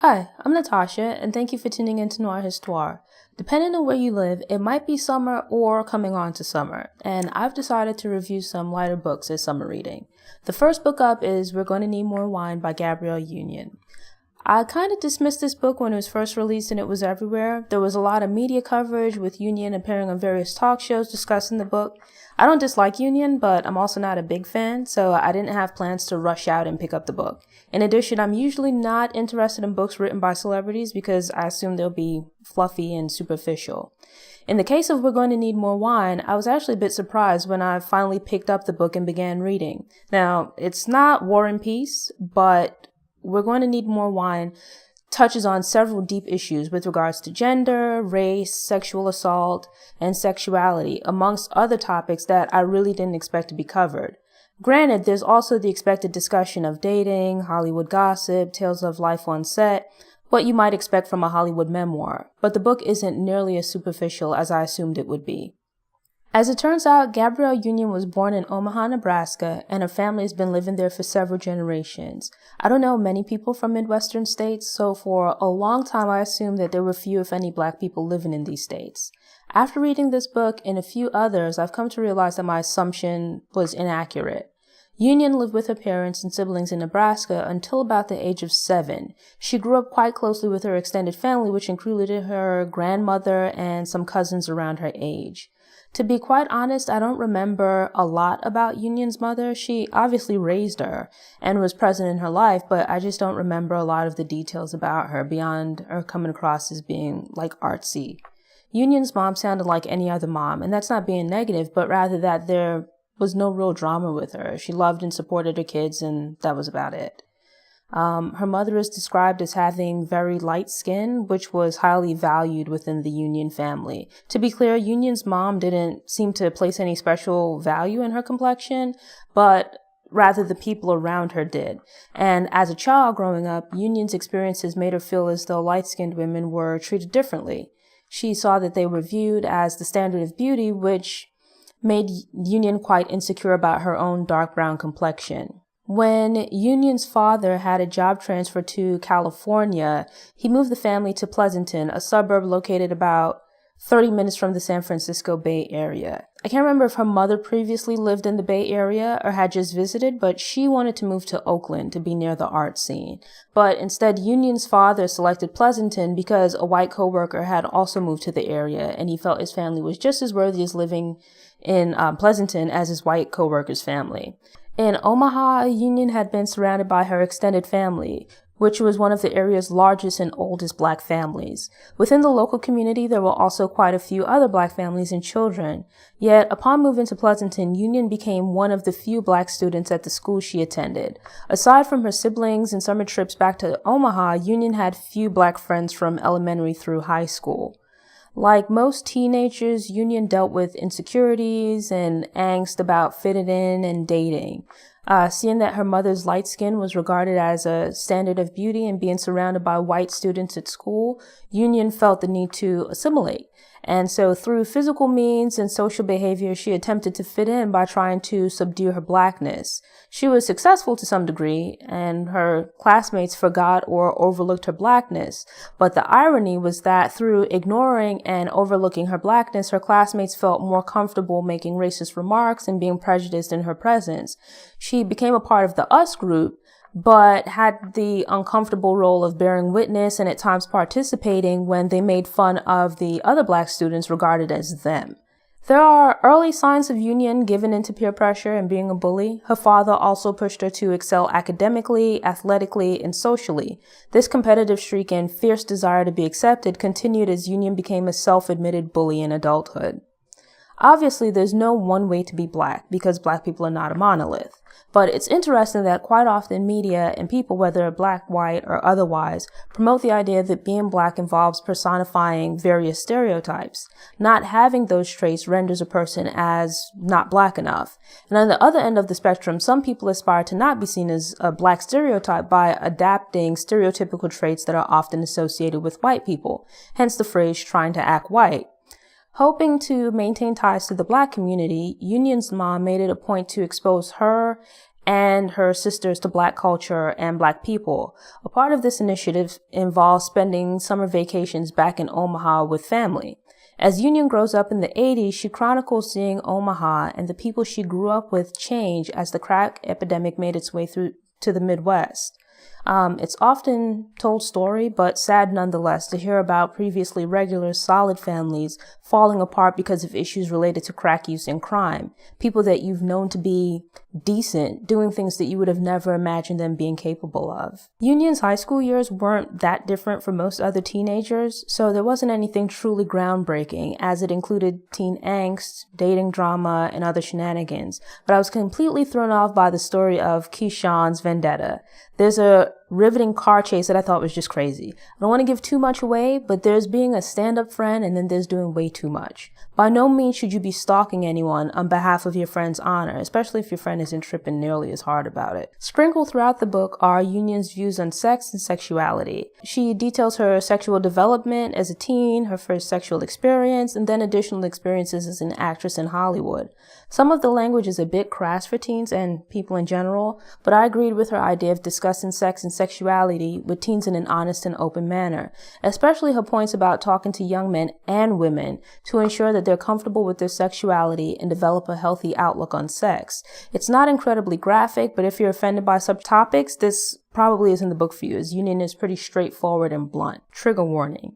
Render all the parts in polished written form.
Hi, I'm Natasha, and thank you for tuning in to Noir Histoire. Depending on where you live, it might be summer or coming on to summer, and I've decided to review some lighter books as summer reading. The first book up is We're Going to Need More Wine by Gabrielle Union. I kind of dismissed this book when it was first released and it was everywhere. There was a lot of media coverage with Union appearing on various talk shows discussing the book. I don't dislike Union, but I'm also not a big fan, so I didn't have plans to rush out and pick up the book. In addition, I'm usually not interested in books written by celebrities because I assume they'll be fluffy and superficial. In the case of We're Going to Need More Wine, I was actually a bit surprised when I finally picked up the book and began reading. Now, it's not War and Peace, but We're Going to Need More Wine touches on several deep issues with regards to gender, race, sexual assault, and sexuality, amongst other topics that I really didn't expect to be covered. Granted, there's also the expected discussion of dating, Hollywood gossip, tales of life on set, what you might expect from a Hollywood memoir, but the book isn't nearly as superficial as I assumed it would be. As it turns out, Gabrielle Union was born in Omaha, Nebraska, and her family has been living there for several generations. I don't know many people from Midwestern states, so for a long time I assumed that there were few, if any, Black people living in these states. After reading this book and a few others, I've come to realize that my assumption was inaccurate. Union lived with her parents and siblings in Nebraska until about the age of 7. She grew up quite closely with her extended family, which included her grandmother and some cousins around her age. To be quite honest, I don't remember a lot about Union's mother. She obviously raised her and was present in her life, but I just don't remember a lot of the details about her beyond her coming across as being like artsy. Union's mom sounded like any other mom, and that's not being negative, but rather that there was no real drama with her. She loved and supported her kids, and that was about it. Her mother is described as having very light skin, which was highly valued within the Union family. To be clear, Union's mom didn't seem to place any special value in her complexion, but rather the people around her did. And as a child growing up, Union's experiences made her feel as though light-skinned women were treated differently. She saw that they were viewed as the standard of beauty, which made Union quite insecure about her own dark brown complexion. When Union's father had a job transfer to California, he moved the family to Pleasanton, a suburb located about 30 minutes from the San Francisco Bay Area. I can't remember if her mother previously lived in the Bay Area or had just visited, but she wanted to move to Oakland to be near the art scene. But instead, Union's father selected Pleasanton because a white coworker had also moved to the area, and he felt his family was just as worthy as living in Pleasanton as his white coworker's family. In Omaha, Union had been surrounded by her extended family, which was one of the area's largest and oldest Black families. Within the local community, there were also quite a few other Black families and children. Yet, upon moving to Pleasanton, Union became one of the few Black students at the school she attended. Aside from her siblings and summer trips back to Omaha, Union had few Black friends from elementary through high school. Like most teenagers, Union dealt with insecurities and angst about fitting in and dating. Seeing that her mother's light skin was regarded as a standard of beauty and being surrounded by white students at school, Union felt the need to assimilate. And so through physical means and social behavior, she attempted to fit in by trying to subdue her Blackness. She was successful to some degree, and her classmates forgot or overlooked her Blackness. But the irony was that through ignoring and overlooking her Blackness, her classmates felt more comfortable making racist remarks and being prejudiced in her presence. She became a part of the us group, but had the uncomfortable role of bearing witness and at times participating when they made fun of the other Black students regarded as them. There are early signs of Union giving into peer pressure and being a bully. Her father also pushed her to excel academically, athletically, and socially. This competitive streak and fierce desire to be accepted continued as Union became a self-admitted bully in adulthood. Obviously, there's no one way to be Black because Black people are not a monolith. But it's interesting that quite often media and people, whether Black, white, or otherwise, promote the idea that being Black involves personifying various stereotypes. Not having those traits renders a person as not Black enough. And on the other end of the spectrum, some people aspire to not be seen as a Black stereotype by adapting stereotypical traits that are often associated with white people, hence the phrase trying to act white. Hoping to maintain ties to the Black community, Union's mom made it a point to expose her and her sisters to Black culture and Black people. A part of this initiative involves spending summer vacations back in Omaha with family. As Union grows up in the 80s, she chronicles seeing Omaha and the people she grew up with change as the crack epidemic made its way through to the Midwest. It's often told story, but sad nonetheless to hear about previously regular, solid families falling apart because of issues related to crack use and crime. People that you've known to be decent, doing things that you would have never imagined them being capable of. Union's high school years weren't that different from most other teenagers, so there wasn't anything truly groundbreaking, as it included teen angst, dating drama, and other shenanigans. But I was completely thrown off by the story of Keyshawn's vendetta. There's a riveting car chase that I thought was just crazy. I don't want to give too much away, but there's being a stand-up friend and then there's doing way too much. By no means should you be stalking anyone on behalf of your friend's honor, especially if your friend isn't tripping nearly as hard about it. Sprinkled throughout the book are Union's views on sex and sexuality. She details her sexual development as a teen, her first sexual experience, and then additional experiences as an actress in Hollywood. Some of the language is a bit crass for teens and people in general, but I agreed with her idea of discussing sex and sexuality with teens in an honest and open manner, especially her points about talking to young men and women to ensure that they're comfortable with their sexuality and develop a healthy outlook on sex. It's not incredibly graphic, but if you're offended by subtopics, this probably isn't the book for you, as Union is pretty straightforward and blunt. Trigger warning.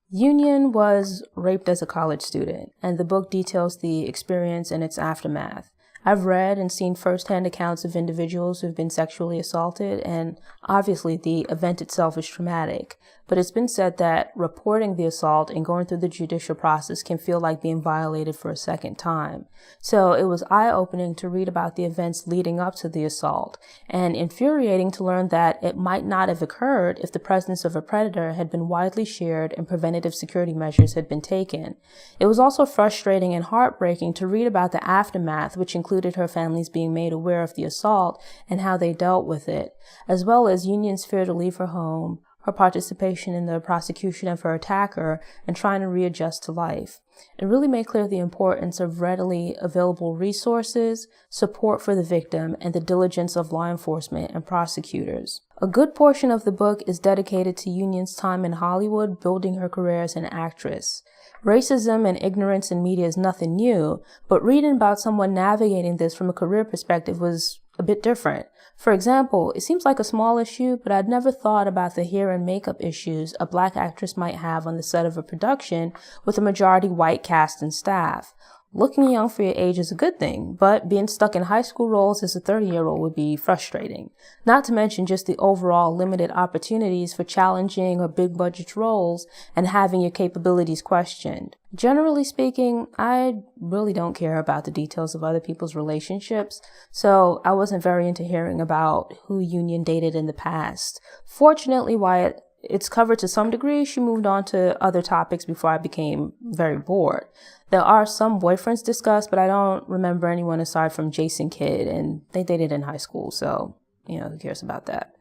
Union was raped as a college student, and the book details the experience and its aftermath. I've read and seen firsthand accounts of individuals who've been sexually assaulted, and obviously the event itself is traumatic. But it's been said that reporting the assault and going through the judicial process can feel like being violated for a second time. So it was eye-opening to read about the events leading up to the assault, and infuriating to learn that it might not have occurred if the presence of a predator had been widely shared and preventative security measures had been taken. It was also frustrating and heartbreaking to read about the aftermath, which included her families being made aware of the assault and how they dealt with it, as well as Union's fear to leave her home, her participation in the prosecution of her attacker, and trying to readjust to life. It really made clear the importance of readily available resources, support for the victim, and the diligence of law enforcement and prosecutors. A good portion of the book is dedicated to Union's time in Hollywood, building her career as an actress. Racism and ignorance in media is nothing new, but reading about someone navigating this from a career perspective was a bit different. For example, it seems like a small issue, but I'd never thought about the hair and makeup issues a Black actress might have on the set of a production with a majority white cast and staff. Looking young for your age is a good thing, but being stuck in high school roles as a 30-year-old would be frustrating. Not to mention just the overall limited opportunities for challenging or big budget roles and having your capabilities questioned. Generally speaking, I really don't care about the details of other people's relationships, so I wasn't very into hearing about who Union dated in the past. Fortunately, while it's covered to some degree, she moved on to other topics before I became very bored. There are some boyfriends discussed, but I don't remember anyone aside from Jason Kidd, and they dated in high school, so, who cares about that?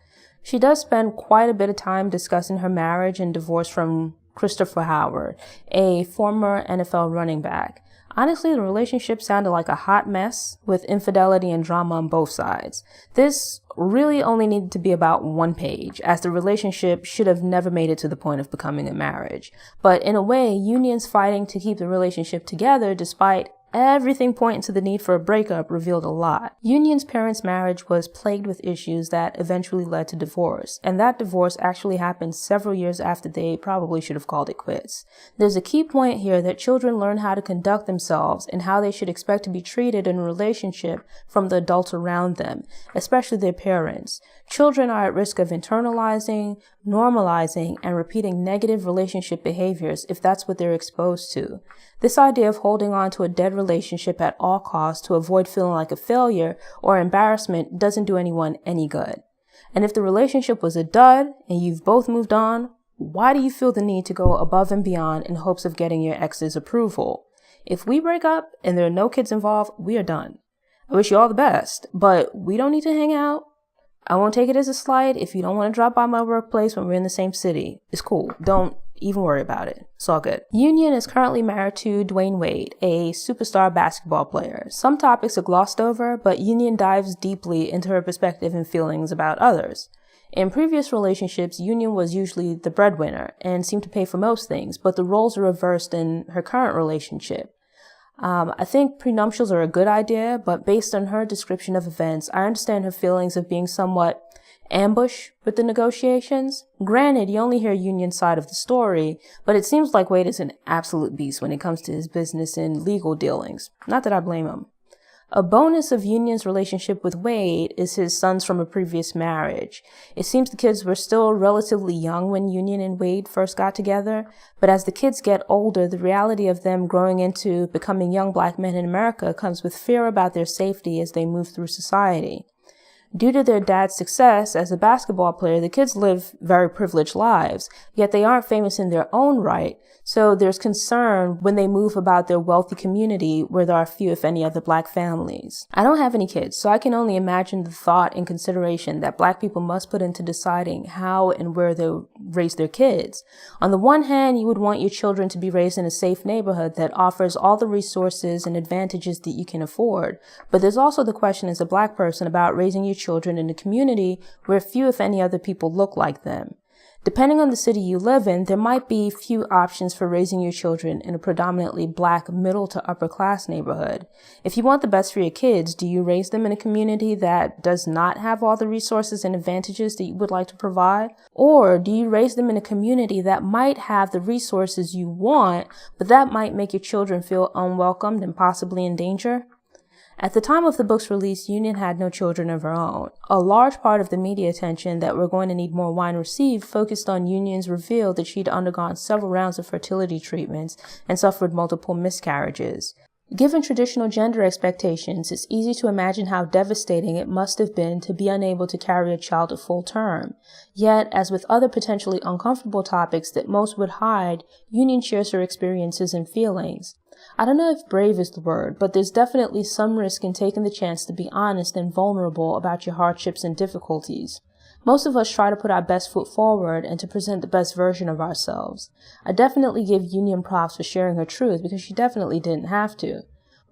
She does spend quite a bit of time discussing her marriage and divorce from Christopher Howard, a former NFL running back. Honestly, the relationship sounded like a hot mess with infidelity and drama on both sides. This really only needed to be about one page, as the relationship should have never made it to the point of becoming a marriage. But in a way, Union's fighting to keep the relationship together despite everything pointing to the need for a breakup revealed a lot. Union's parents' marriage was plagued with issues that eventually led to divorce, and that divorce actually happened several years after they probably should have called it quits. There's a key point here that children learn how to conduct themselves and how they should expect to be treated in a relationship from the adults around them, especially their parents. Children are at risk of internalizing, normalizing, and repeating negative relationship behaviors if that's what they're exposed to. This idea of holding on to a dead relationship at all costs to avoid feeling like a failure or embarrassment doesn't do anyone any good. And if the relationship was a dud and you've both moved on, why do you feel the need to go above and beyond in hopes of getting your ex's approval? If we break up and there are no kids involved, we are done. I wish you all the best, but we don't need to hang out. I won't take it as a slight. If you don't want to drop by my workplace when we're in the same city, it's cool. Don't even worry about it. It's all good. Union is currently married to Dwyane Wade, a superstar basketball player. Some topics are glossed over, but Union dives deeply into her perspective and feelings about others. In previous relationships, Union was usually the breadwinner and seemed to pay for most things, but the roles are reversed in her current relationship. I think prenuptials are a good idea, but based on her description of events, I understand her feelings of being somewhat ambushed with the negotiations. Granted, you only hear Union's side of the story, but it seems like Wade is an absolute beast when it comes to his business and legal dealings. Not that I blame him. A bonus of Union's relationship with Wade is his sons from a previous marriage. It seems the kids were still relatively young when Union and Wade first got together, but as the kids get older, the reality of them growing into becoming young black men in America comes with fear about their safety as they move through society. Due to their dad's success as a basketball player, the kids live very privileged lives, yet they aren't famous in their own right, so there's concern when they move about their wealthy community where there are few, if any, other black families. I don't have any kids, so I can only imagine the thought and consideration that black people must put into deciding how and where they'll raise their kids. On the one hand, you would want your children to be raised in a safe neighborhood that offers all the resources and advantages that you can afford, but there's also the question as a black person about raising your children in a community where few, if any, other people look like them. Depending on the city you live in, there might be few options for raising your children in a predominantly black middle to upper class neighborhood. If you want the best for your kids, do you raise them in a community that does not have all the resources and advantages that you would like to provide? Or do you raise them in a community that might have the resources you want, but that might make your children feel unwelcomed and possibly in danger? At the time of the book's release, Union had no children of her own. A large part of the media attention that We're Going to Need More Wine received focused on Union's reveal that she'd undergone several rounds of fertility treatments and suffered multiple miscarriages. Given traditional gender expectations, it's easy to imagine how devastating it must have been to be unable to carry a child to full term. Yet, as with other potentially uncomfortable topics that most would hide, Union shares her experiences and feelings. I don't know if brave is the word, but there's definitely some risk in taking the chance to be honest and vulnerable about your hardships and difficulties. Most of us try to put our best foot forward and to present the best version of ourselves. I definitely give Union props for sharing her truth because she definitely didn't have to.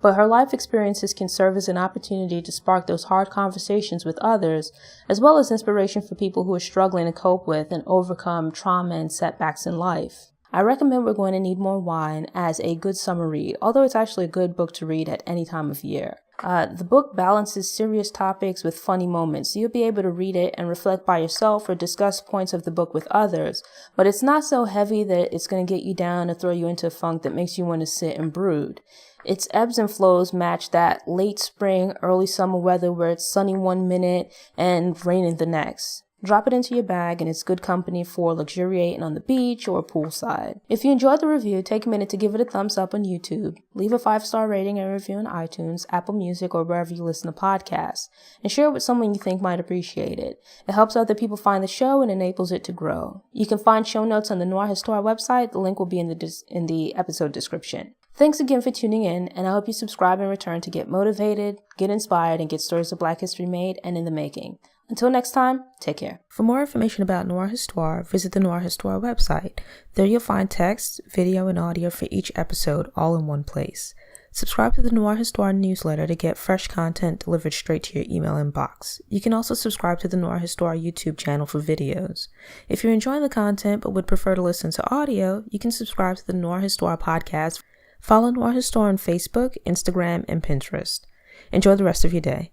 But her life experiences can serve as an opportunity to spark those hard conversations with others, as well as inspiration for people who are struggling to cope with and overcome trauma and setbacks in life. I recommend We're Going to Need More Wine as a good summer read, although it's actually a good book to read at any time of year. The book balances serious topics with funny moments, so you'll be able to read it and reflect by yourself or discuss points of the book with others, but it's not so heavy that it's going to get you down or throw you into a funk that makes you want to sit and brood. Its ebbs and flows match that late spring, early summer weather where it's sunny one minute and raining the next. Drop it into your bag and it's good company for luxuriating on the beach or poolside. If you enjoyed the review, take a minute to give it a thumbs up on YouTube, leave a 5-star rating and review on iTunes, Apple Music, or wherever you listen to podcasts, and share it with someone you think might appreciate it. It helps other people find the show and enables it to grow. You can find show notes on the Noir Histoire website. The link will be in the episode description. Thanks again for tuning in, and I hope you subscribe and return to get motivated, get inspired, and get stories of Black history made and in the making. Until next time, take care. For more information about Noir Histoire, visit the Noir Histoire website. There you'll find text, video, and audio for each episode all in one place. Subscribe to the Noir Histoire newsletter to get fresh content delivered straight to your email inbox. You can also subscribe to the Noir Histoire YouTube channel for videos. If you're enjoying the content but would prefer to listen to audio, you can subscribe to the Noir Histoire podcast. Follow Noir Histoire on Facebook, Instagram, and Pinterest. Enjoy the rest of your day.